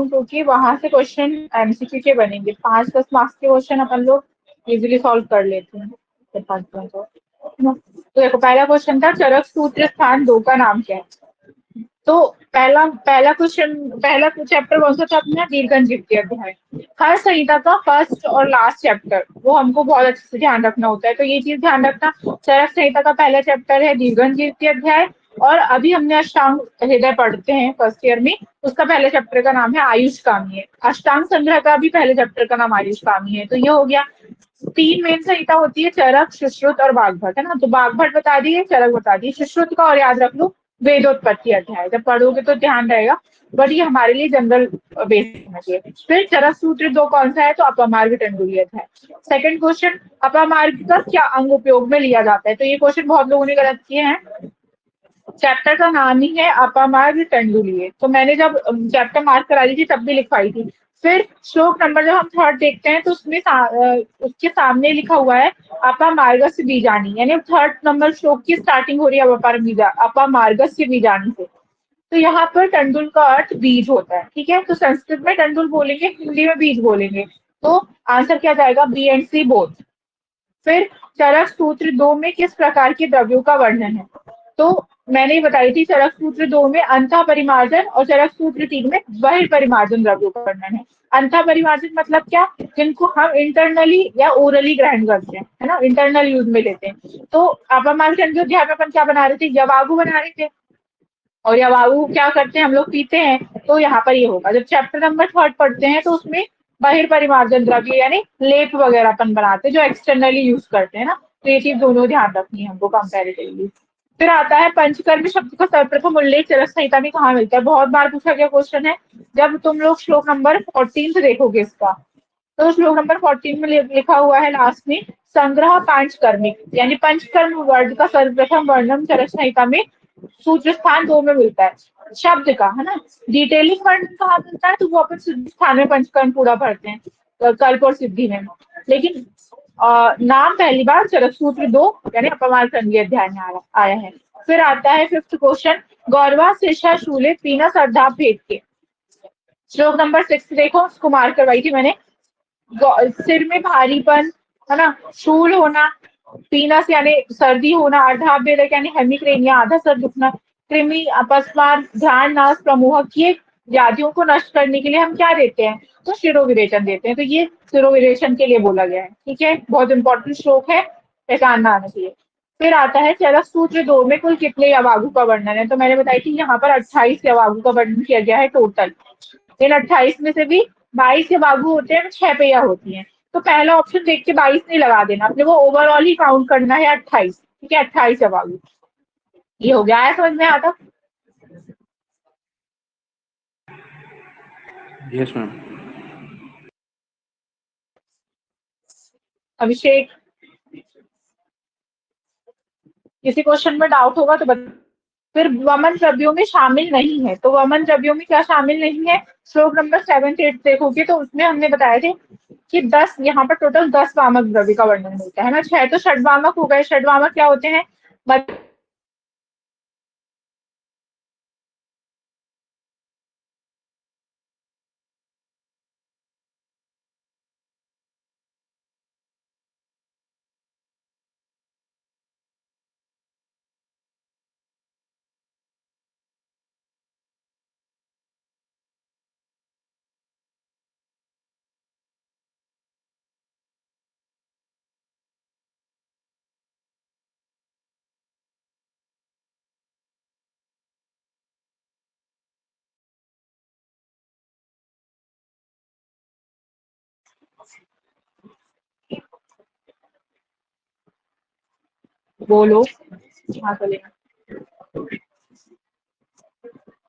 क्योंकि वहां से क्वेश्चन एमसीक्यू के बनेंगे, 5-10 मार्क्स के क्वेश्चन अपन लोग इजीली सॉल्व कर लेते हैं। तो तो देखो, पहला क्वेश्चन था चरक सूत्र स्थान दो का नाम क्या है। तो पहला पहला क्वेश्चन, पहला चैप्टर कौन सा था अपना, दीर्घन द्वितीय अध्याय। हर संहिता का फर्स्ट और लास्ट चैप्टर वो हमको बहुत अच्छे से ध्यान रखना होता है, तो ये चीज ध्यान रखना। चरक संहिता का पहला चैप्टर है दीर्घन द्वितीय अध्याय, और अभी हमने अष्टांग हृदय पढ़ते हैं फर्स्ट ईयर में, उसका पहले चैप्टर का नाम है आयुष कामी है। अष्टांग संग्रह का भी पहले चैप्टर का नाम आयुष कामी है। तो ये हो गया। तीन मेन संहिता होती है, चरक, सुश्रुत और बागभट, है ना। तो बागभट बता दिए, चरक बता दिए, सुश्रुत का और याद रख लो वेदोत्पत्ति अध्याय, जब पढ़ोगे तो ध्यान रहेगा, बट ये हमारे लिए जनरल बेसिक होना चाहिए। फिर चरक सूत्र दो कौन सा है, तो अपामार्ग टंडुली अध्याय। सेकंड क्वेश्चन, अपामार्ग का क्या अंग उपयोग में लिया जाता है। तो ये क्वेश्चन बहुत लोगों ने गलत किए हैं। चैप्टर का नाम ही है अपामार्ग टंडुलिये, तो मैंने जब चैप्टर मार्क करा दी थी तब भी लिखवाई थी। फिर श्लोक नंबर जब हम थर्ड देखते हैं तो उसमें उसके सामने लिखा हुआ है अपामार्गस्य बीजानी, यानी थर्ड नंबर श्लोक की स्टार्टिंग हो रही है अपामार्गस्य बीजानी से। तो यहाँ पर टंडुल का अर्थ बीज होता है, ठीक है। तो संस्कृत में टंडुल बोलेंगे, हिंदी में बीज बोलेंगे। तो आंसर क्या जाएगा, बी एंड सी बोथ। फिर चरक सूत्र दो में किस प्रकार के द्रव्यों का वर्णन है। तो मैंने ही बताई थी, चरक सूत्र दो में अंतः परिमार्जन और चरक सूत्र तीन में बहिर्परिमार्जन द्रव्यों का वर्णन है। अंतः परिमार्जन मतलब क्या, जिनको हम इंटरनली या ओरली ग्रहण करते हैं, है ना, इंटरनल यूज में लेते हैं। तो अपमार्जन के अध्याय में अपन क्या बना रहे थे, यवागु बना रहे थे, और यवागु क्या करते हैं हम लोग, पीते हैं। तो यहाँ पर ये होगा। जब चैप्टर नंबर थर्ड पढ़ते हैं तो उसमें बहिर्परिमार्जन द्रव्य यानी लेप वगैरह अपन बनाते हैं जो एक्सटर्नली यूज करते हैं ना। तो ये चीज दोनों ध्यान रखनी है हमको कंपेरेटिवली। फिर आता है पंचकर्म शब्द का सर्वप्रथम उल्लेख चरक संहिता में कहाँ मिलता है। बहुत बार पूछा गया क्वेश्चन है। जब तुम लोग श्लोक नंबर 14 देखोगे इसका, तो श्लोक नंबर 14 में लिखा हुआ है लास्ट में, संग्रह पांचकर्मिक, यानी पंचकर्म वर्ड का सर्वप्रथम वर्णन चरक संहिता में सूत्र स्थान दो में मिलता है शब्द का, है ना। डिटेलिंग वर्णन कहाँ मिलता है, तो वो अपन सूत्र स्थान में पंचकर्म पूरा भरते हैं, कल्प और सिद्धि में। लेकिन नाम पहली बार चरक सूत्र दो यानी अपमार्ग संधि अध्याय में आया है। फिर आता है फिफ्थ क्वेश्चन, गौरवा शीर्षा शूले पीना श्रद्धा भेद के। श्लोक नंबर 6 देखो, उसको मार्क करवाई थी मैंने। सिर में भारीपन, है ना, शूल होना, पीनस यानी सर्दी होना, अर्धाभेदक यानी हेमिक्रेनिया आधा सर दुखना, कृमि, अपस्मार, ध्यान नाश, प्रमोहक, ये व्याधियों को नष्ट करने के लिए हम क्या देते हैं, तो शिरोविरेचन देते हैं। तो ये शिरोविरेचन के लिए बोला गया है, ठीक है। बहुत इंपॉर्टेंट श्लोक है, पहचानना आना चाहिए। फिर आता है चरक सूत्र दो में कुल कितने यवागु का वर्णन है। तो मैंने बताई थी यहाँ पर 28 यवागु का वर्णन किया गया है टोटल। इन 28 में से भी 22 यवागु होते हैं, 6 पैया होती हैं। तो पहला ऑप्शन देख के 22 नहीं लगा देना, अपने को ओवरऑल ही काउंट करना है 28, ठीक है, 28 यवागु। ये हो गया है समझ में आता। Yes ma'am. अभिषेक, किसी क्वेश्चन में डाउट होगा तो बता। फिर वमन द्रव्यों में शामिल नहीं है, तो वमन द्रव्यों में क्या शामिल नहीं है, श्लोक नंबर 7-8 देखोगे तो उसमें हमने बताया थे कि 10, यहाँ पर टोटल 10 वामक द्रव्य का वर्णन मिलता है ना। 6 तो षडवामक हो गए। षडवामक क्या होते हैं, बोलो, हाँ चलेगा।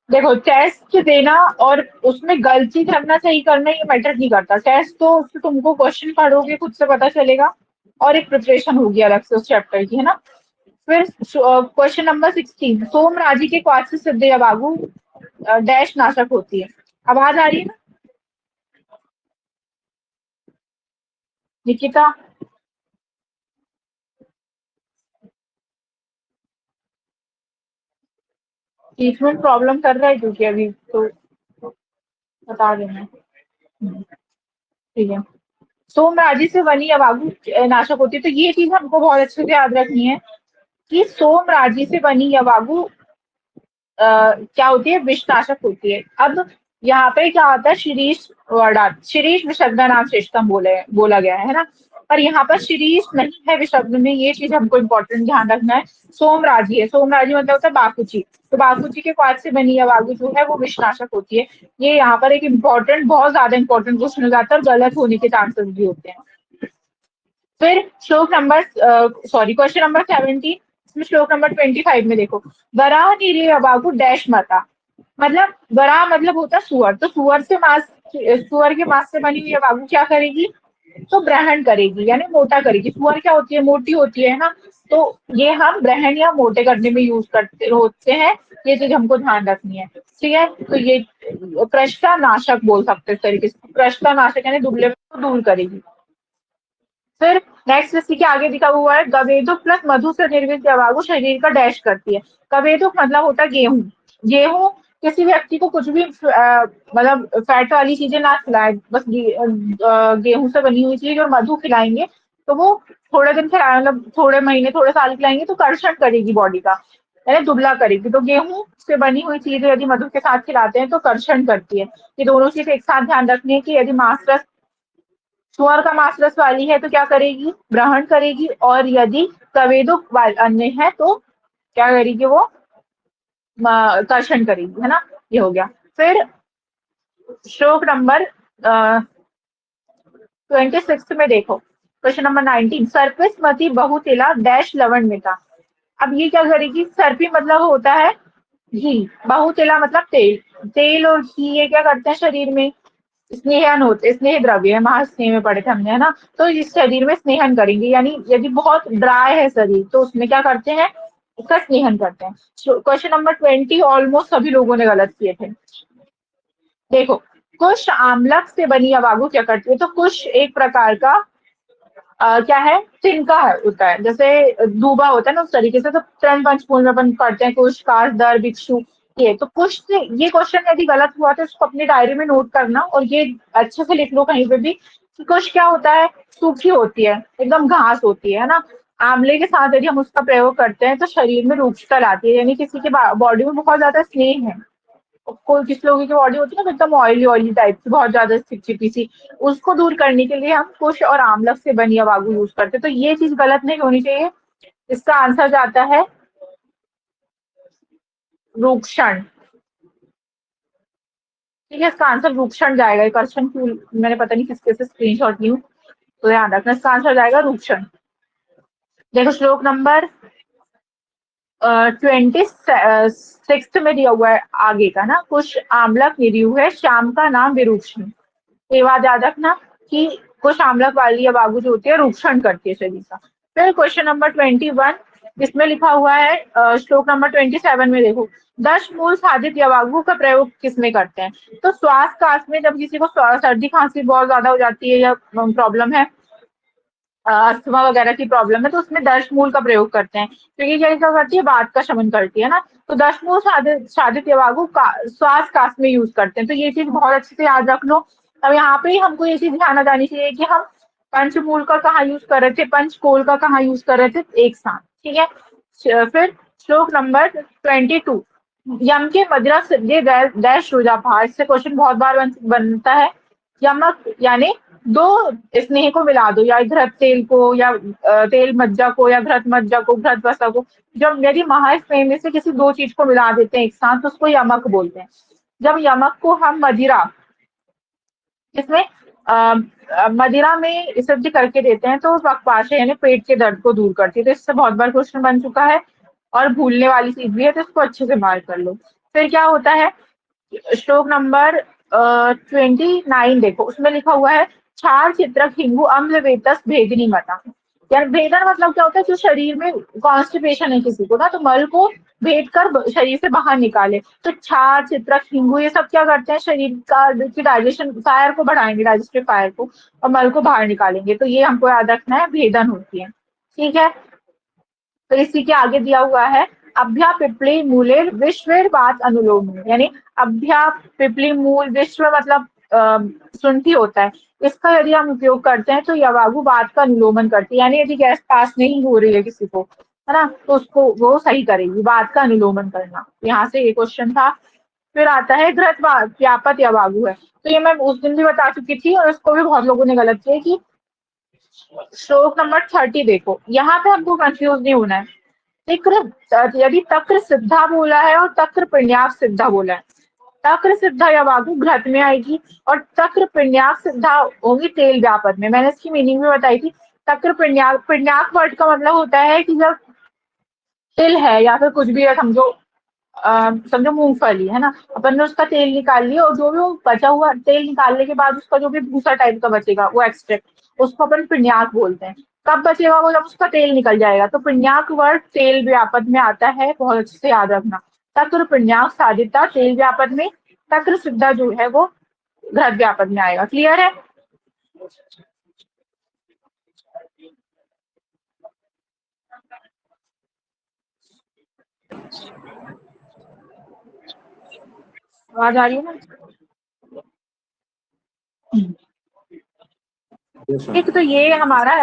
देखो, टेस्ट देना और उसमें गलती करना सही करना ये मैटर नहीं करता। टेस्ट तो उससे तुमको क्वेश्चन पढ़ोगे खुद से पता चलेगा, और एक प्रिपरेशन होगी अलग से उस चैप्टर की, है ना। फिर क्वेश्चन नंबर 16, सोम राजी के क्वाथ से सिद्ध यवागु डैश नाशक होती है। आवाज आ रही है ना निकिता। ट्रीटमेंट प्रॉब्लम कर रहा है क्योंकि अभी तो बता देना। ठीक है। सोमराज्य से बनी अवागु नाशक होती है, तो ये चीज हमको बहुत अच्छे से याद रखनी है कि सोमराज्य से बनी अवागु क्या होती है, विषनाशक होती है। अब यहाँ पे क्या होता है, शिरीष वर्डात, शिरीष विशब्द नाम श्रेष्ठतम बोला गया है ना, पर यहाँ पर शिरीष नहीं है विशब्द में, ये चीज हमको इम्पोर्टेंट ध्यान रखना है। सोमराजी है, सोमराजी मतलब होता है बाकुची, तो बाकुची के पास से बनी अवागु जो है वो विषनाशक होती है। ये यहाँ पर एक इम्पोर्टेंट, बहुत ज्यादा इम्पोर्टेंट क्वेश्चन हो जाता है और गलत होने के चांसेस भी होते हैं। फिर श्लोक नंबर क्वेश्चन नंबर 17, इसमें श्लोक नंबर 25 में देखो, वराह नीरे अबाकु डैश मता, मतलब वराह मतलब होता है सुअर, तो सुअर के मांस से बनी हुई अबाकु क्या करेगी, तो ग्रहण करेगी, यानी मोटा करेगी। सुअर क्या होती है, मोटी होती है ना, तो ये हम ग्रहण या मोटे करने में यूज करते होते हैं, ये चीज हमको ध्यान रखनी है। ठीक है, तो ये कृष्टा नाशक बोल सकते हैं इस तरीके से, कृष्टा नाशक यानी दुबले को दूर करेगी। फिर नेक्स्ट इसी के आगे दिखा हुआ है, गवेदुक प्लस मधु से निर्मित दवा को शरीर का डैश करती है। गवेदुक मतलब होता है गेहूं। गेहूं किसी व्यक्ति को कुछ भी मतलब फैट वाली चीजें ना खिलाए, बस गेहूं से बनी हुई चीज और मधु खिलाएंगे, तो वो थोड़े दिन खिलाए, मतलब थोड़े महीने थोड़े साल खिलाएंगे तो कर्षण करेगी बॉडी का, यानी दुबला करेगी। तो गेहूं से बनी हुई चीज यदि मधु के साथ खिलाते हैं तो कर्षण करती है। ये दोनों चीज एक साथ ध्यान रखनी है कि यदि मांस रस, सुअर का मांस रस वाली है तो क्या करेगी, ग्रहण करेगी, और यदि कवेदुक अन्य है तो क्या करेगी, वो कर्षण करेगी, है ना। ये हो गया। फिर श्लोक नंबर 26 में देखो, क्वेश्चन नंबर 19, सर्पिस मती बहुतिला डैश लवण में था। अब ये क्या करेगी, सर्पी मतलब होता है घी, बहुतिला मतलब तेल, तेल और घी ये क्या करते हैं शरीर में, स्नेहन होते, स्नेह द्रव्य है, महास्नेह में पढ़े थे हमने, है ना। तो इस शरीर में स्नेहन करेंगे, यानी यदि बहुत ड्राई है शरीर तो उसमें क्या करते हैं, उसका स्नेहन करते हैं। क्वेश्चन नंबर 20 ऑलमोस्ट सभी लोगों ने गलत किए थे। देखो, कुश आमलक से बनी अवागु क्या करती है, तो कुश एक प्रकार का क्या है, तिनका है, होता है, जैसे दूबा होता है ना उस तरीके से। तो तरण पंचमूल में अपन पढ़ते हैं कुश, काश, दर, भिक्षु, ये तो कुश से, ये क्वेश्चन यदि गलत हुआ तो उसको अपनी डायरी में नोट करना और ये अच्छे से लिख लो कहीं पे भी कि कुश क्या होता है, सूखी होती है, एकदम घास होती है ना। आंवले के साथ यदि हम उसका प्रयोग करते हैं तो शरीर में रूक्षता लाती है, यानी किसी के बॉडी में बहुत ज्यादा स्नेह है, कोई किसी लोगों की बॉडी होती है ना एकदम ऑयली ऑयली टाइप की, बहुत ज्यादा चिपचिपी सी, उसको दूर करने के लिए हम कुश और आमलक से बनी अवागु यूज करते हैं। तो ये चीज गलत नहीं होनी चाहिए। इसका आंसर जाता है रूक्षण। ठीक है, इसका आंसर रूक्षण जाएगा। क्वेश्चन मैंने पता नहीं किसके से स्क्रीनशॉट ली हूँ, तो ध्यान रखना, इसका आंसर जाएगा रूक्षण। देखो श्लोक नंबर 26 में दिया हुआ है आगे का ना, कुश आमलक निरयु है, श्याम का नाम विरूक्षण। ये बात याद रखना कि कुछ आमलक वाली या बागु जो होती है रूक्षण करती है शरीर का। फिर क्वेश्चन नंबर 21, इसमें लिखा हुआ है श्लोक नंबर 27 में देखो, दश मूल साधित यवागु का प्रयोग किसमें करते हैं, तो श्वास काश में जब किसी को सर्दी खांसी बहुत ज्यादा हो जाती है या प्रॉब्लम है, अस्थमा वगैरह की प्रॉब्लम है, तो उसमें दशमूल का प्रयोग करते हैं, क्योंकि क्या क्या करती है, बात का शमन करती है ना। तो दशमूल साधित यवागु का श्वास काश में यूज करते हैं, तो ये चीज बहुत अच्छे से याद रख लो। अब यहाँ पे ही हमको ये चीज ध्यान आ जानी चाहिए कि हम पंचमूल का कहाँ यूज कर रहे थे, पंचकोल का कहाँ यूज कर रहे थे, एक साथ। ठीक है, फिर श्लोक नंबर 22, यम के मदिरा सिद्धि डैश रोजाभार, इससे क्वेश्चन बहुत बार बनता है। यमक यानी दो स्नेह को मिला दो, या घृत तेल को, या तेल मज्जा को, या घृत मज्जा को, घृत वसा को, जब यदि महास्नेह में से किसी दो चीज को मिला देते हैं एक साथ तो उसको यमक बोलते हैं। जब यमक को हम मदिरा, जिसमें मदिरा में विसर्ज करके देते हैं तो वक्पाशय यानी पेट के दर्द को दूर करती है। तो इससे बहुत बार क्वेश्चन बन चुका है और भूलने वाली चीज भी है, तो इसको अच्छे से मार्क कर लो। फिर क्या होता है, श्लोक नंबर 29 देखो, उसमें लिखा हुआ है, क्षार चित्रक हिंगू अम्ल वेतस भेदनी मता। यार भेदन मतलब क्या होता है, जो शरीर में कॉन्स्टिपेशन है किसी को ना, तो मल को भेद कर शरीर से बाहर निकाले। तो क्षार चित्रक हिंगू ये सब क्या करते हैं, शरीर का डाइजेशन फायर को बढ़ाएंगे, डाइजेस्टिव फायर को, और मल को बाहर निकालेंगे। तो ये हमको याद रखना है, भेदन होती है। ठीक है, तो इसी के आगे दिया हुआ है, अभ्या पिपली मूले विश्वेर्वात अनुलोम, यानी अभ्या पिपली मूल विश्व मतलब सुंठी होता है, इसका यदि हम उपयोग करते हैं तो यवागु बात का अनुलोमन करती है, यानी यदि गैस पास नहीं हो रही है किसी को, है ना, तो उसको वो सही करेगी, बात का अनुलोमन करना। यहाँ से ये क्वेश्चन था। फिर आता है घृत व्यापत यवागु है, तो ये मैं उस दिन भी बता चुकी थी और उसको भी बहुत लोगों ने गलत किया कि श्लोक नंबर 30 देखो, यहाँ पे हमको कंफ्यूज नहीं होना है। यदि तक्र सिद्धा बोला है और तक्र पिण्याक सिद्धा बोला है, तक्र सिद्धा यवागु घृत में आएगी और तक्र पिण्याक सिद्धा होगी तेल व्यापक में। मैंने इसकी मीनिंग भी बताई थी। तक्र पिण्याक, पिण्याक वर्ड का मतलब होता है कि जब तिल है या फिर कुछ भी है, समझो समझो मूंगफली है ना, अपन ने उसका तेल निकाल लिया और जो भी वो बचा हुआ तेल निकालने के बाद उसका जो भी भूसा टाइप का बचेगा वो एक्सट्रैक्ट, उसको अपन पिण्याक बोलते हैं। कब बचेगा वो, जब उसका तेल निकल जाएगा। तो पिण्याक वर्ड तेल व्यापक में आता है, बहुत अच्छे से याद रखना। तक्र पिण्याक साधिता तेल व्यापक में, तक्र सिद्धा जो है वो घृत व्यापक में आएगा। क्लियर है? आवाज आ रही है ना? एक तो ये हमारा,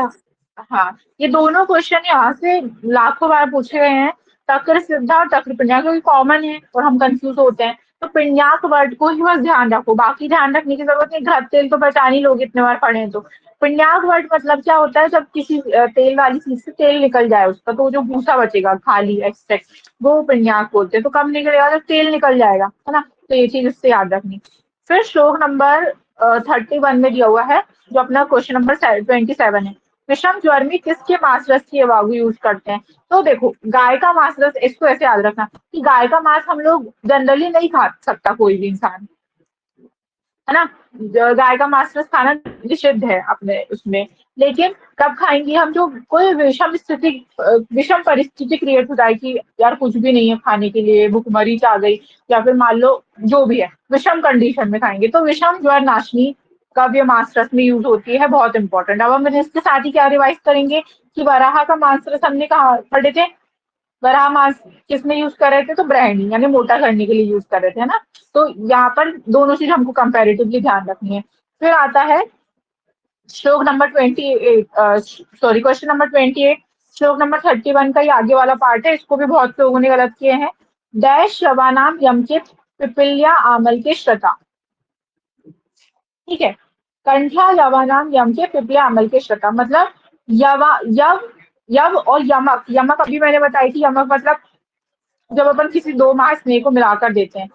हाँ, ये दोनों क्वेश्चन यहाँ से लाखों बार पूछे गए हैं। तक्र सिद्धा और तक्र पिण्याक, क्योंकि कॉमन है और हम कंफ्यूज होते हैं। तो पिण्याक वर्ड को ही बस ध्यान रखो, बाकी ध्यान रखने की जरूरत नहीं। घृत तेल तो पहचान ही लोग इतने बार पढ़े हैं तो। पिण्याक वर्ड मतलब क्या होता है, जब किसी तेल वाली चीज से तेल निकल जाए उसका, तो जो भूसा बचेगा खाली एक्सट्रैक्ट, वो पिण्याक बोलते हैं। तो कब निकलेगा, जब तेल निकल जाएगा, है ना। तो ये चीज इससे याद रखनी। फिर श्लोक नंबर 31 में दिया हुआ है, जो अपना क्वेश्चन नंबर 27 है। विषम ज्वर में किसके मांस रस की यवागु यूज करते हैं? तो देखो, गाय का मांस रस, इसको ऐसे याद रखना कि गाय का मांस हम लोग जनरली नहीं खा सकता कोई भी इंसान, है ना। गाय का मांस रस खाना निषिद्ध है अपने उसमें। लेकिन कब खाएंगे हम, जो कोई विषम परिस्थिति क्रिएट हो जाए कि यार कुछ भी नहीं है खाने के लिए, भुखमरी आ गई, या फिर मान लो जो भी है, विषम कंडीशन में खाएंगे, तो विषम ज्वर नाशनी काव्य मांस रस में यूज होती है, बहुत इंपॉर्टेंट। अब हम इसके साथ ही क्या रिवाइज करेंगे कि वराहा का मांस रस हमने कहा पढ़े थे, वराह मांस किसमें यूज कर रहे थे, तो ब्राह्मणी यानी मोटा करने के लिए यूज कर रहे थे, है ना। तो यहाँ पर दोनों चीज हमको कंपैरेटिवली ध्यान रखनी है। फिर आता है श्लोक नंबर 28, सॉरी क्वेश्चन नंबर 28। श्लोक नंबर 31 का ये आगे वाला पार्ट है, इसको भी बहुत से लोगों ने गलत किए हैं। डैश शवानाम यम के पिपिल्या आमल के श्रता, ठीक है। कंठा यवानाम यम के पिपिल्या आमल के श्रता मतलब यवा यव, यव और यमक। यमक अभी मैंने बताई थी, यमक मतलब जब अपन किसी दो महास्नेह को मिलाकर देते हैं,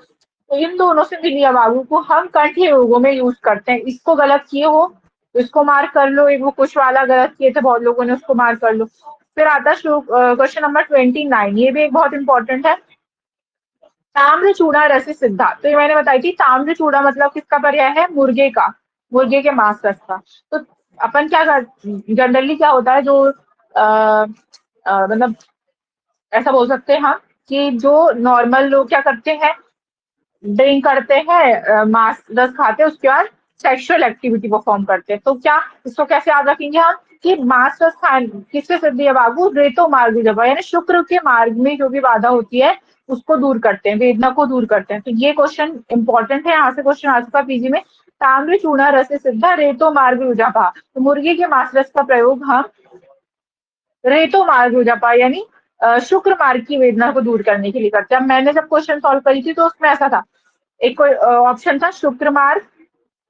तो इन दोनों से मिली आवाज़ों को हम कंठ योगों में यूज करते हैं। इसको गलत किए हो तो इसको मार्क कर लो, एक वो कुछ वाला गलत किए थे बहुत लोगों ने, उसको मार्क कर लो। फिर आता श्लोक क्वेश्चन नंबर 29, ये भी एक बहुत इंपॉर्टेंट है। ताम्र चूड़ा रस सिद्धा, तो ये मैंने बताई थी, ताम्र चूड़ा मतलब किसका पर्याय है, मुर्गे का, मुर्गे के मांस रस का। तो अपन क्या कर, जनरली क्या होता है, जो मतलब ऐसा बोल सकते हैं हम कि जो नॉर्मल लोग क्या करते हैं, ड्रिंक करते हैं, मांस रस खाते हैं, उसके बाद सेक्सुअल एक्टिविटी परफॉर्म करते हैं। तो क्या इसको कैसे याद रखेंगे हम कि मांस रस खान किससे सिद्धि है बाबू, रेतो मार्ग जब, यानी शुक्र के मार्ग में जो भी बाधा होती है उसको दूर करते हैं, वेदना को दूर करते हैं। तो ये क्वेश्चन इंपॉर्टेंट है, यहाँ से क्वेश्चन आ चुका पीजी में। ताम्र चूना रस सिद्धा रेतो मार्ग युजाभा, तो मुर्गी के मांस रस का प्रयोग हम रेतो मार्ग युजाभा यानी शुक्र मार्ग की वेदना को दूर करने के लिए करते हैं। अब मैंने जब क्वेश्चन सॉल्व करी थी तो उसमें ऐसा था, एक ऑप्शन था शुक्र मार्ग,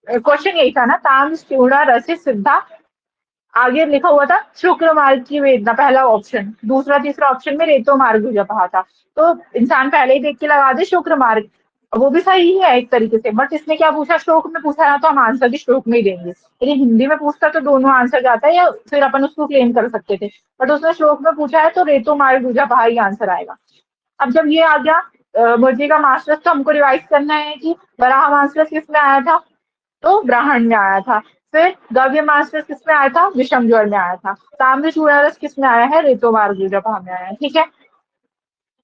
क्वेश्चन यही था ना, ताम स्यूणा रसिक सिद्धा, आगे लिखा हुआ था शुक्र मार्ग की वेदना, पहला ऑप्शन। दूसरा तीसरा ऑप्शन में रेतो मार्ग जब कहा था, तो इंसान पहले ही देख के लगा दे शुक्र मार्ग, वो भी सही है एक तरीके से। बट इसने क्या पूछा, श्लोक में पूछा है तो हम आंसर भी श्लोक में ही देंगे। यदि हिंदी में पूछता तो दोनों आंसर जाता है, या फिर अपन उसको क्लेम कर सकते थे, बट उसने श्लोक में पूछा है तो रेतो मार्ग दूजा पहा ही आंसर आएगा। अब जब ये आ गया मुर्गी का मास्टर्स, तो हमको रिवाइज करना है कि वराह मास्टर्स किसमें आया था, तो ब्राह्मण में आया था। फिर गव्य मास्टर्स किसमें आया था, विषम ज्वर में आया था। ताम्र चूड़ारस किसमें आया है, ऋतु मार्ग में आया है, ठीक है।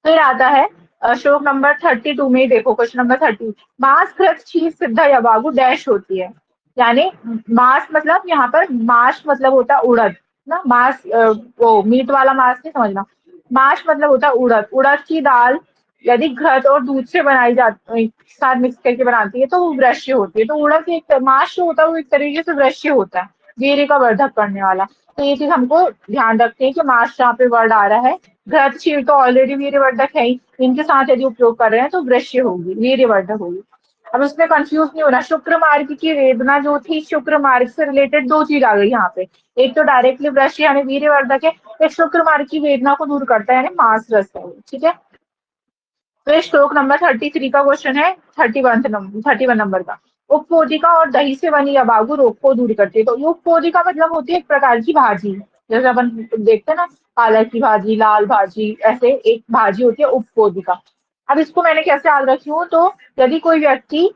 फिर आता है श्लोक नंबर 32 में, देखो क्वेश्चन नंबर 30, मांस कृत क्षीर सिद्ध यवागु डैश होती है, यानी मांस मतलब यहाँ पर मांस मतलब होता है उड़द ना, मांस वो मीट वाला मांस नहीं समझना, माश मतलब होता है उड़द। उड़द की दाल यदि घृत और दूध से बनाई जाती साथ मिक्स करके बनाती है तो वो वृश्य होती है। तो उड़द एक माश जो होता है वो एक तरीके से वृश्य होता है, वीर्य का वर्धक करने वाला। तो ये चीज हमको ध्यान रखते हैं कि माश जहाँ पे वर्ड आ रहा है, घृत क्षीर तो ऑलरेडी वीर्यवर्धक है ही, इनके साथ यदि उपयोग कर रहे हैं तो वृश्य होगी, वीर्यवर्धक होगी। अब उसमें कंफ्यूज नहीं होना। शुक्र मार्ग की वेदना जो थी, शुक्र मार्ग से रिलेटेड दो चीज आ गई यहाँ पे। एक तो डायरेक्टली वृश्य यानी वीर्यवर्धक है, एक शुक्र मार्ग की वेदना को दूर करता है यानी मास रस है। ठीक है, तो ये श्लोक नंबर 33 का क्वेश्चन है, 31 नंबर का। उपपोदिका और दही से बनी अबागु रोग को दूर करती है। तो ये उपपोदिका मतलब होती है एक प्रकार की भाजी, जैसे अपन देखते हैं ना, पालक की भाजी, लाल भाजी, ऐसे एक भाजी होती है उपपोदिका। अब इसको मैंने कैसे याद रखी हूँ, तो यदि कोई व्यक्ति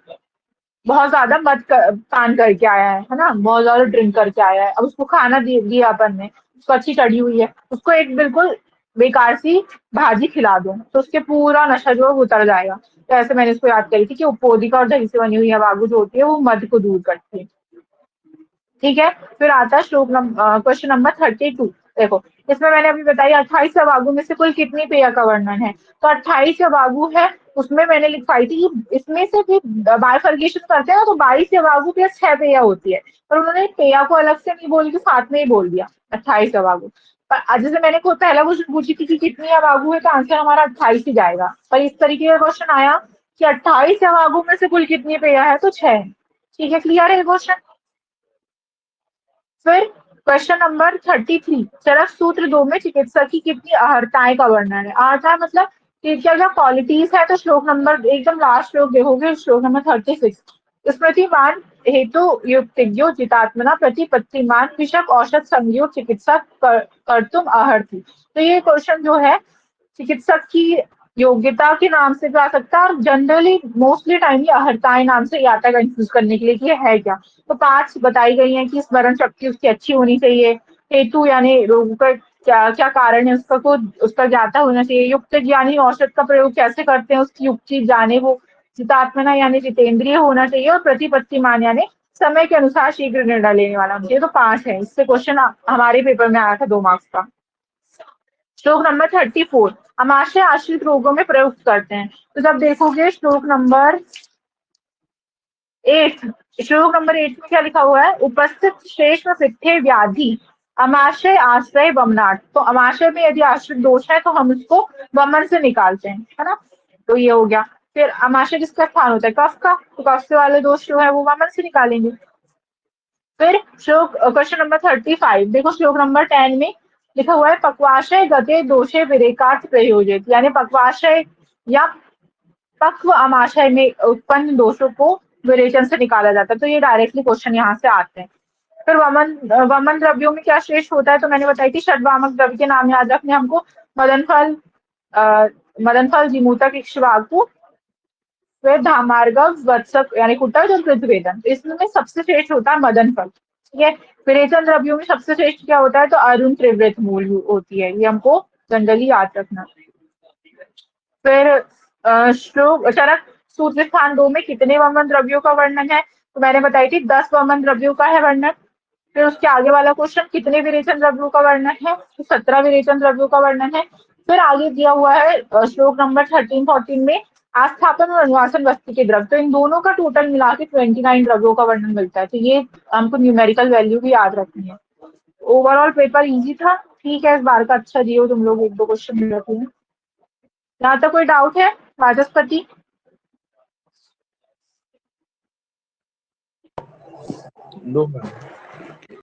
बहुत ज्यादा पान करके आया है ना, बहुत ज्यादा ड्रिंक करके आया है, अब उसको खाना दिया अपन ने, उसको अच्छी चढ़ी हुई है, उसको एक बिल्कुल बेकार सी भाजी खिला दो तो उसके पूरा नशा जो है वो उतर जाएगा। तो ऐसे मैंने इसको याद करी थी कि उपोदिका और दही से बनी हुई हवागु जो होती है वो मद को दूर करती है। ठीक है, फिर आता है क्वेश्चन नंबर 32। देखो, इसमें मैंने अभी बताई 28 अवागु में से कुल कितनी पेय का वर्णन है। तो 28 अवागु है, उसमें मैंने लिखवाई थी कि इसमें से भी बाइफर्गेशन करते हैं ना, तो 22 अवागु प्लस 6 पेय होती है। पर उन्होंने पेया को अलग से नहीं बोल के साथ में ही बोल दिया 28 अवागु। पर जैसे मैंने खुद पहला क्वेश्चन पूछी थी कि कितनी अवागु है, तो आंसर हमारा 28 ही जाएगा। पर इस तरीके का क्वेश्चन आया कि 28 अवागु में से कुल कितनी पेय है, तो 6। ठीक है, क्लियर है क्वेश्चन। फिर क्वेश्चन नंबर 33, चरक सूत्र 2 में चिकित्सक की कितनी अहर्ताएं का वर्णन है। अहर्ता मतलब कि क्या क्या क्वालिटीज है, तो श्लोक नंबर एकदम लास्ट श्लोक देखोगे, श्लोक नंबर 36। स्मृतिमान हेतु युक्तिज्ञो जितात्मना प्रतिपत्तिमान विषक औषध संज्ञो चिकित्सक कर तुम अहर्ति। तो ये क्वेश्चन जो है चिकित्सक की योग्यता के नाम से भी आ सकता है, और जनरली मोस्टली टाइम ये अहर्ताएं नाम से आता है कंफ्यूज करने के लिए कि ये है क्या। तो 5 बताई गई हैं कि स्मरण शक्ति उसकी अच्छी होनी चाहिए, हेतु यानी रोग का क्या क्या कारण है उसका को उसका ज्ञाता होना चाहिए, युक्त यानी औषध का प्रयोग कैसे करते हैं उसकी युक्ति जाने वो, जितात्मना यानी जितेंद्रिय होना चाहिए, और प्रतिपत्तिमान यानी समय के अनुसार शीघ्र निर्णय लेने वाला होना चाहिए। तो 5 है, इससे क्वेश्चन हमारे पेपर में आया था 2 मार्क्स का। श्लोक नंबर 34, अमाशय आश्रित रोगों में प्रयुक्त करते हैं। तो जब देखोगे श्लोक नंबर 8, श्लोक नंबर 8 में क्या लिखा हुआ है, उपस्थित श्रेष्ठ पित्ते व्याधि अमाशय आश्रय वमनाट। तो अमाशय में यदि आश्रित दोष है तो हम उसको वमन से निकालते हैं, है ना। तो ये हो गया। फिर अमाशय किसका स्थान होता है, कफ का, तो कफ से वाले दोष जो है वो वमन से निकालेंगे। फिर श्लोक क्वेश्चन नंबर 35, देखो श्लोक नंबर 10 में लिखा हुआ है, पक्वाशय गते दोषे विरेकार्थ प्रयोजित, यानी पक्वाशय या पक्व अमाशय में उत्पन्न दोषों को विरेचन से निकाला जाता है। तो ये डायरेक्टली क्वेश्चन यहाँ से आते हैं। फिर वमन वमन द्रव्यों में क्या श्रेष्ठ होता है, तो मैंने बताई थी षडवामक द्रव्य के नाम याद रखने हमको, मदन फल, मदन फल, जीमूतक, इक्ष्वाकु, फिर धामार्गव, वत्सक यानी कुटज और पृथ्वेदन। तो इसमें सबसे श्रेष्ठ होता है मदन फल। ठीक है, विरेचन द्रव्यों में सबसे श्रेष्ठ क्या होता है, तो अरुण त्रिवृत मूल होती है, ये हमको जनरली याद रखना। फिर श्लोक चरक सूत्र स्थान 2 में कितने वमन द्रव्यों का वर्णन है, तो मैंने बताई थी 10 वमन द्रव्यों का है वर्णन। फिर उसके आगे वाला क्वेश्चन कितने विरेचन द्रव्यों का वर्णन है, तो 17 विरेचन द्रव्यों का वर्णन है। फिर आगे दिया हुआ है श्लोक नंबर 13-14 में आस्थापन और अनुवासन वस्तु के द्रव्य, तो इन दोनों का टोटल मिला के 29 द्रव्यों का वर्णन मिलता है। तो ये हमको न्यूमेरिकल वैल्यू भी याद रखनी है। ओवरऑल पेपर इजी था, ठीक है, इस बार का अच्छा दिए हो तुम लोग, 1-2 क्वेश्चन मिल रखे हैं। यहाँ तक कोई डाउट है वाचस्पति? No ma'am.